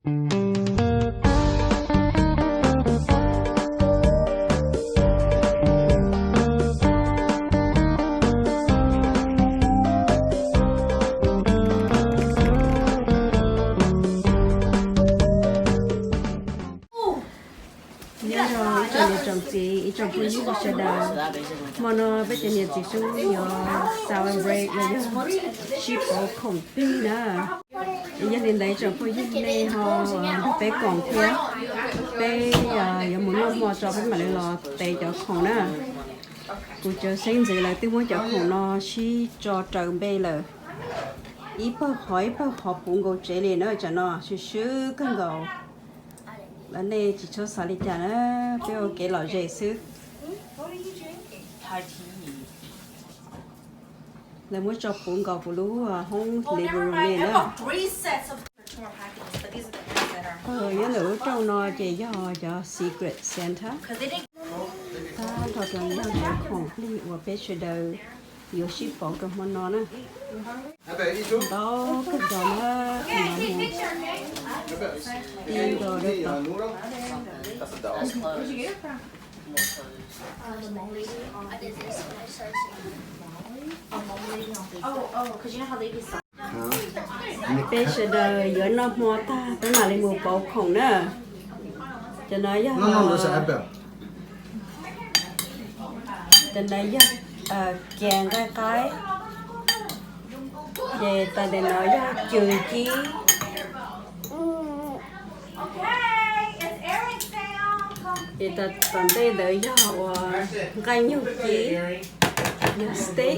trong buổi như thế nào mà nó bây giờ nhiệt chỉ xuống nhỏ celebrate là ship ở không tin nè gia đình đấy trong buổi như này họ bé còn thế bé giờ muốn nó mua cho bé mà lại lo tệ cho không nè cô cho sinh gì là tôi muốn cho không nó chỉ cho trồng bé là ít bao hỏi bao họ cũng có chế liền nữa cho nó sư con gấu lần này chỉ cho xả đi chả nữa bây giờ cái lọ dễ xứ là muốn cho phụ gấu phụ lú không lấy bự lên nữa nhớ nữa trong nó chỉ cho secret center ta thật là nó là complete và special đầu nhiều ship bỏ trong món nó nè đó cái đó nó tiền đồ được special đầu giữa nó mua ta tới mà lên một bộ khổng nữa cho nó cho nó chèn ra cái về ta để nói ra trừ chi thì ta tận đây đợi cho gai nhiều chi nhiều steak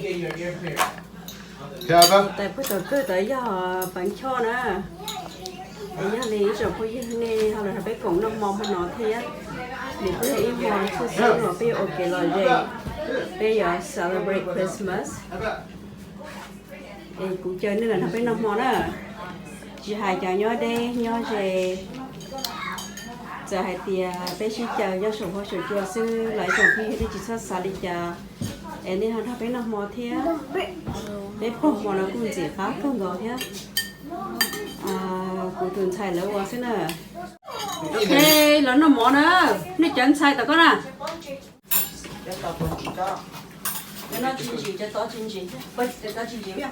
tại bây giờ cứ đợi cho bánh cho nữa để cho lý rồi bây giờ này hoặc là bé cũng nông mong nó thế mình có thể hoàn suy nghĩ rồi bây giờ ok rồi gì bây giờ celebrate Christmas thì cũng chơi nên là nó phải năm món đó chị hai cháu nhớ đây nhớ về giờ hai tia bé chỉ chờ do số hoa số chùa sư lại chồng phi thì chỉ sát xa đi chờ em đi hắn phải năm món thế bé phong món nó cũng dễ phá không gọi thế cụ thường xài lỡ qua thế nè hey lớn năm món nữa nó chân xài tao có nè nó chín chỉ cho to chín chỉ bây giờ to chín chỉ biết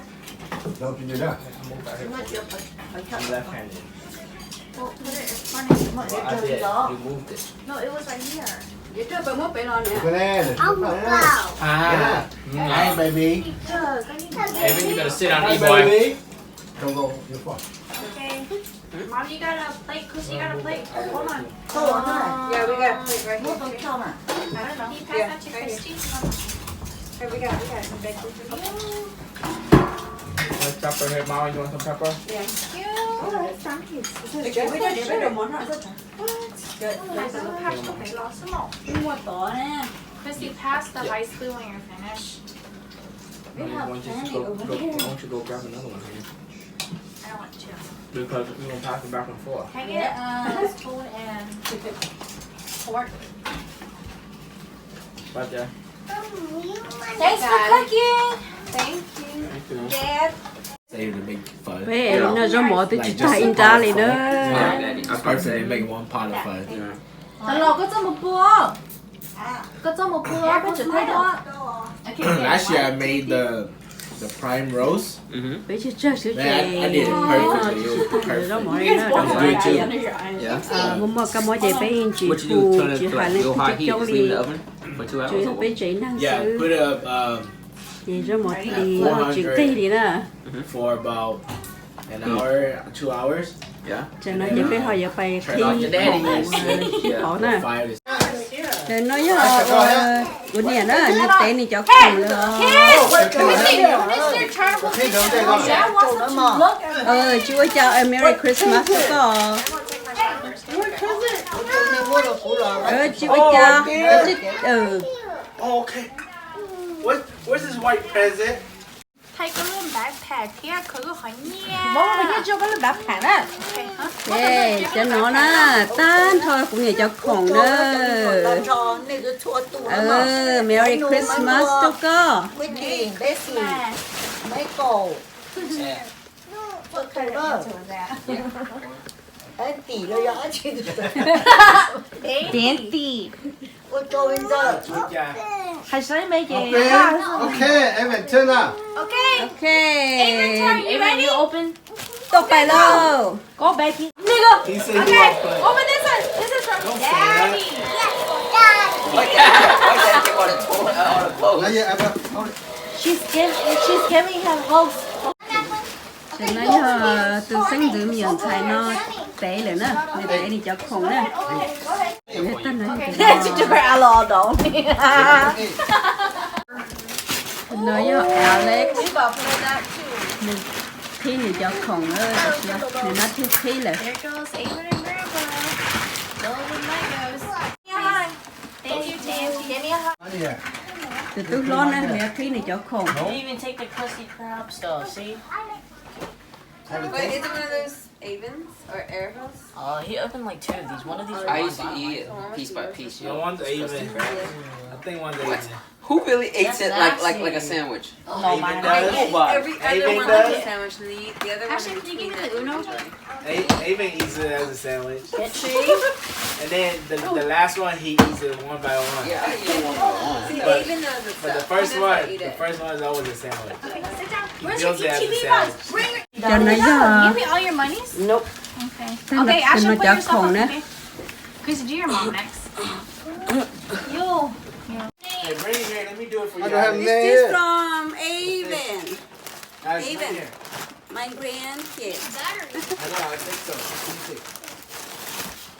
đâu chín chỉ đó No, it was right here. vậy trước phải mất phải lo nữa Hi baby Evan, you better sit down, E-boy. Don't go, you're fine. Okay. Mom, you got a plate. Cookie, you got a plate. Hold on. yeah we got right I don't know. Can you pass that to Christy? here we got some bacon for you Want pepper here, Mom? You want some pepper? yeah Thank you. để bây giờ món nào Okay, lost them all. mua tỏ nè Christy, pass the ice glue when you're finished. we have Why plenty over here don't you go grab another one here? I don't want to. Because we're going to pass it back and forth. Can I get a spoon and fork? Right there. Thanks for cooking. thank you Thank you. Dad. Save the big fudge. bé em nó giống mỏ tôi chỉ ta in ra liền đó I personally make one pot of fudge. Hello, có cho một bữa. Có cho một bữa, có chỉ thấy đó. Last year I made the prime roast. bé chỉ chơi sữa Man, chè I did it perfectly. It was perfect. đó mọi người đó You do it too. Yeah. hôm mà cái món chè bé chỉ What you phụ do? Turn chỉ it to hai like lên real high chỉ heat. trong Just leave đi it in the oven for 2 chỉ hours. bé chỉ năng Yeah, sư put it up thì cho mọi thì chỉ tì đi nè for about an hour, 2 hours. Yeah. cho nó chỉ bé họ giờ phải Turn thi off your daddy. họ nè Fire this. cho nó với họ bữa nay nó như té này cho cùng luôn chú ơi chào em Merry Christmas có chú ơi chào Okay. Where's this white present? Take a little backpack. Yeah, 그거 아니야. cái cho cái bắp hả á cho nó nè tan thôi cũng như cho khổng đó Merry Christmas cho có Auntie, lo yung auntie. Auntie. What going on? Hay say mấy chị. Okay, Evan, turn up. Okay. Okay. Amen, you open. Tốt bài đâu. Go baby. Nigga. He said he Okay. won't play. Open this one. This is from Daddy. Now you Evan. She's giving him hugs. Cho nó từ sáng giữ miệng xài nó téเลยนะในtéนี่จะคงนะไม่ตั้งนะ Chị cho her lo đâu. nói yo Alex You go play that too. khiนี่จะคงnên nó thiếu khi là There goes Ava and Grandpa. Golden Legos. Thank you, Tam. Give me a hug. Yeah. từ từ lo nè mẹ khi này cho khổng You even take the crusty crab stuff, see? Wait, is it one of those Avens or Airvils? He opened like 2 of these. One of these. I used to eat it piece by piece. You want to even? I think one day. What? Who really eats it like a sandwich? No, mine. Nobody. Every other Aven one does? like a sandwich, and the other one Actually, in can you between give me the that. Uno? Aven eats it as a sandwich, Get she? and then the last one he eats it one by one. Yeah, I eat one by one. See, But- Aven knows it's But the stuff. first He knows one, how to eat the it. first one is always a sandwich. Sit down. He Where's feels your it as a TV sandwich. box? Bring it. cho nó Give giờ me all your monies. Nope. Okay. Thế Okay, nó- Ashley, nó put chả yourself khổng up, nữa. okay? Chris, do your mom next. You. Hey, bring it here. Let me do it for you. I don't have Alex. name this yet. from Aven Alex, Aven. bring it here. my grandkid I know. I think so. Let me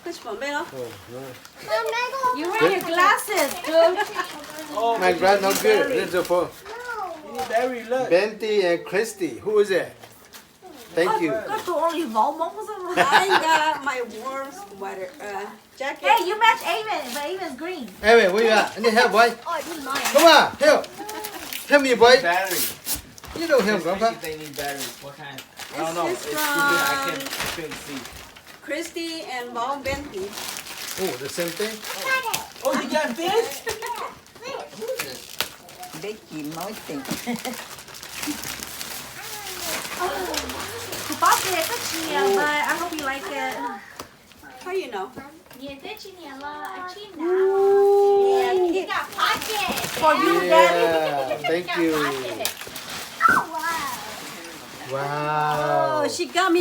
which one bé đó You wear your glasses, dude. see. Oh, My grand not good. This is for you need berry. Look. Benty and Christy. Who is it? Thank you. Có tụi only vỏ bóng có sao? I got my warm sweater jacket Hey, you match Aven, but Aven's green. Evan, where you at? I need help, boy. Oh, I did mine. Come on, help. Help me, boy. Battery. You don't help, Grandpa. They need batteries. What kind? I This don't know. is It's stupid. I from- couldn't see. Christy and Mom Benty Oh, the same thing? Oh, you got this? Becky, Martin. Cô bóp thì có nhiều, but I hope you like it. how you know Yeah, that's in your Yeah, you got pocket. For you, Daddy. Yeah, thank you. oh Wow. she got me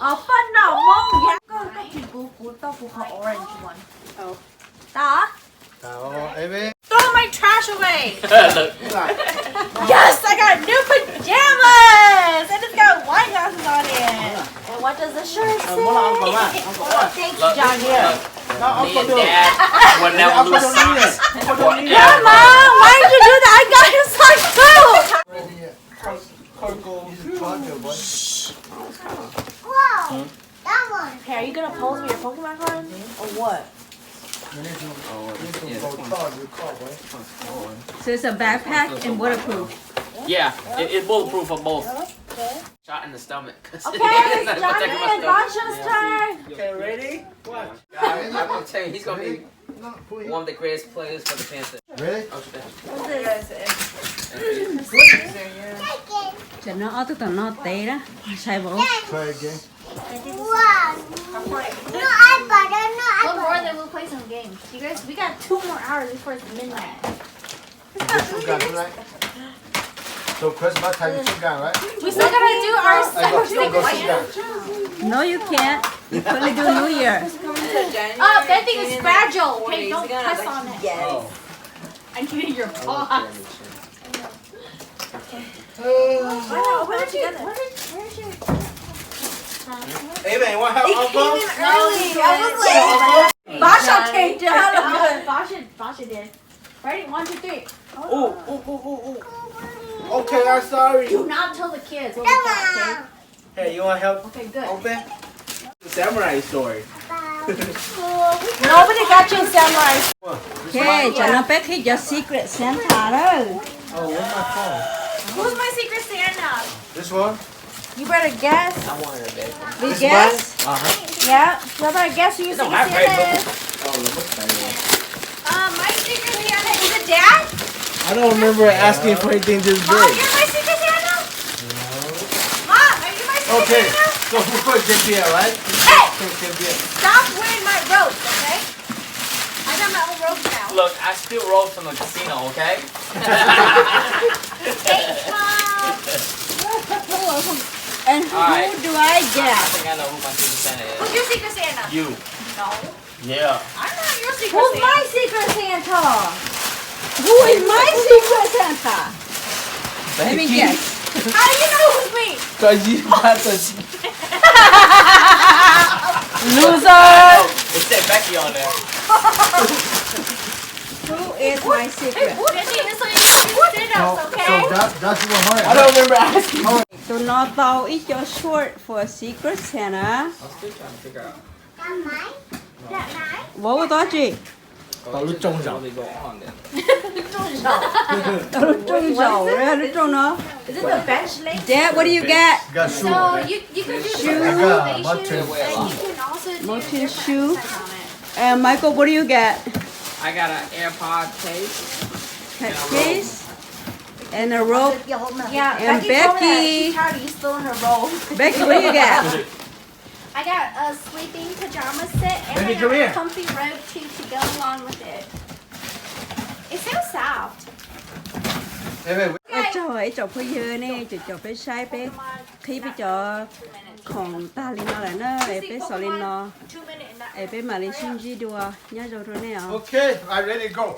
Ở bên nào mong dạ. Có thì của tao của họ orange one. Oh. Đó. Oh, Evan. Throw my trash away. Look. Yes, I got new pajamas. And it's got white glasses on it. And what does the shirt say? Thanks, John. Here. Me and Dad would never lose socks. Grandma, why did you do that? I got his socks too. Hey, are you gonna pose with your Pokemon card? Or what? so it's a backpack and waterproof Yeah, it's bulletproof for both. Shot in the stomach. Okay, it's Johnny and Dasha's turn. Okay, ready? What? I'm gonna tell you, he's gonna be one of the greatest players for the Panthers. Ready? cho nó ở tức là nó té đó sai bộ Try again. One more, then we'll play some games. You guys, we got 2 more hours before it's midnight. So Christmas time you sit down, right? We still gotta do our I go sit down. no you can't you only do New Year Oh, that thing is fragile. Okay, don't press on it. Yes. I need your paws. Where's your? Hey man, want help, Uncle? Early. I was like, Basha came down. Basha did. Ready? 1, 2, 3. Ooh. Okay, I'm sorry. Do not tell the kids what we got, Hey, you want help? okay? Okay, good. Open. The samurai story. Nobody got you a samurai. okay cho nó bé khi cho secret Santa đó Oh, where's my phone? Who's my secret Santa? This one? You better guess. I wanted a big one. we guess Yeah. You better guess who your secret have Santa Facebook. is. Oh, look at My secret Santa is it Dad? I don't remember asking for anything this Mom, big. you're my secret Santa? No. Mom, are you my secret Okay. Santa? So who first get beer, right? Hey! First get beer. Stop wearing my ropes, okay? I got my own ropes now. Look, I steal rolls from the casino, okay? Hey, Mom! And who Alright. do I I get? think I know who my Secret Santa Who's is. your Secret Santa? You. No. Yeah. I'm not your Secret Who's Santa. my secret Santa? Who is my secret Santa? Let me guess. How do you know who's me? Cause you got the Loser! It said Becky on there. Who is my secret? Jesse, this way you sit us, okay? So that's what I don't remember asking. Do not thou is your short for secret Santa. I'm still trying to figure out. What was that? G? Tao lúc trông rau. Really go on then. Is it the bench length? Dad, what do you get? got shoe. So you can do Shoe. I got reservations, mutton. and you can also do Mutton different shoe. accents on it. And Michael, what do you get? I got an AirPod case. Case and a rope. Yeah, And Becky told me that Becky. she's tired of you stealing her roll. Becky, what do you get? I got a sleeping pajama set and Baby, I come got here. a comfy robe too to go along with it. It's so soft. Hey, wait. cho bây giờ nè cho bé sai bé khi bé cho không ta lên nó là nó bé sợ lên nó 2 minute and that. bé mà lên xin gì đùa nhá rồi nè Okay, I ready to go.